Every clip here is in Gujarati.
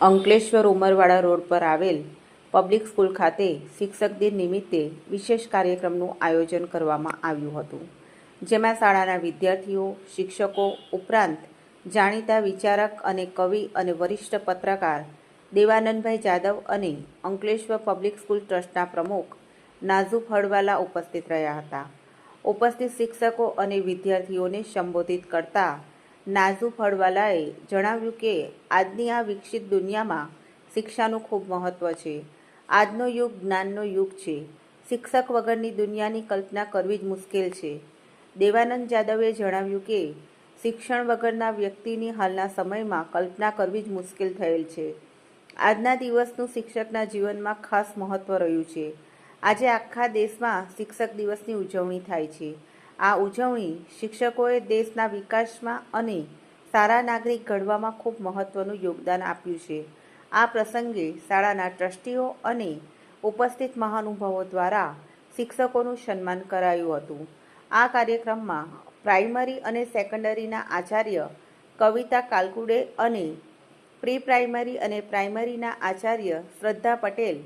અંકલેશ્વર ઉમરવાડા રોડ પર આવેલ પબ્લિક સ્કૂલ ખાતે શિક્ષક દિન નિમિત્તે વિશેષ કાર્યક્રમનું આયોજન કરવામાં આવ્યું હતું, જેમાં શાળાના વિદ્યાર્થીઓ, શિક્ષકો ઉપરાંત જાણીતા વિચારક અને કવિ અને વરિષ્ઠ પત્રકાર દેવાનંદભાઈ જાદવ અને અંકલેશ્વર પબ્લિક સ્કૂલ ટ્રસ્ટના પ્રમુખ નાઝુ ફળવાલા ઉપસ્થિત રહ્યા હતા. ઉપસ્થિત શિક્ષકો અને વિદ્યાર્થીઓને સંબોધિત કરતા નાઝુ ફળવાલાએ જણાવ્યું કે આજની આ વિકસિત દુનિયામાં શિક્ષાનું ખૂબ મહત્ત્વ છે. આજનો યુગ જ્ઞાનનો યુગ છે. શિક્ષક વગરની દુનિયાની કલ્પના કરવી જ મુશ્કેલ છે. દેવાનંદ જાદવે જણાવ્યું કે શિક્ષણ વગરના વ્યક્તિની હાલના સમયમાં કલ્પના કરવી જ મુશ્કેલ થયેલ છે. આજના દિવસનું શિક્ષકના જીવનમાં ખાસ મહત્ત્વ રહ્યું છે. આજે આખા દેશમાં શિક્ષક દિવસની ઉજવણી થાય છે. આ ઉજવણી શિક્ષકોએ દેશના વિકાસમાં અને સારા નાગરિક ઘડવામાં ખૂબ મહત્ત્વનું યોગદાન આપ્યું છે. આ પ્રસંગે શાળાના ટ્રસ્ટીઓ અને ઉપસ્થિત મહાનુભાવો દ્વારા શિક્ષકોનું સન્માન કરાયું હતું. આ કાર્યક્રમમાં પ્રાઇમરી અને સેકન્ડરીના આચાર્ય કવિતા કાલકુડે અને પ્રી પ્રાઇમરી અને પ્રાઇમરીના આચાર્ય શ્રદ્ધા પટેલ,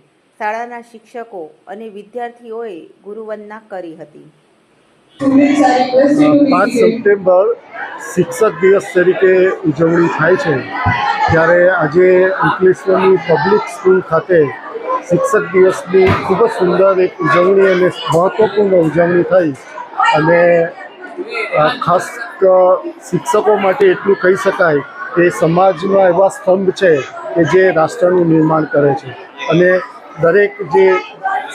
શાળાના શિક્ષકો અને વિદ્યાર્થીઓએ ગુરુવંદના કરી હતી. 5 સપ્ટેમ્બર શિક્ષક દિવસ તરીકે ઉજવણી થાય છે, ત્યારે આજે અંકલેશ્વરની પબ્લિક સ્કૂલ ખાતે શિક્ષક દિવસની ખૂબ જ સુંદર એક ઉજવણી અને મહત્ત્વપૂર્ણ ઉજવણી થઈ. અને ખાસ શિક્ષકો માટે એટલું કહી શકાય કે સમાજમાં એવા સ્તંભ છે કે જે રાષ્ટ્રનું નિર્માણ કરે છે, અને દરેક જે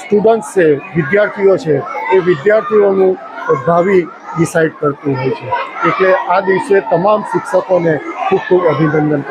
સ્ટુડન્ટ્સ છે, વિદ્યાર્થીઓ છે, એ વિદ્યાર્થીઓનું ભાવિ ડિસાઇડ કરતું હોય છે. એટલે આ દિવસે તમામ શિક્ષકોને ખૂબ ખૂબ અભિનંદન.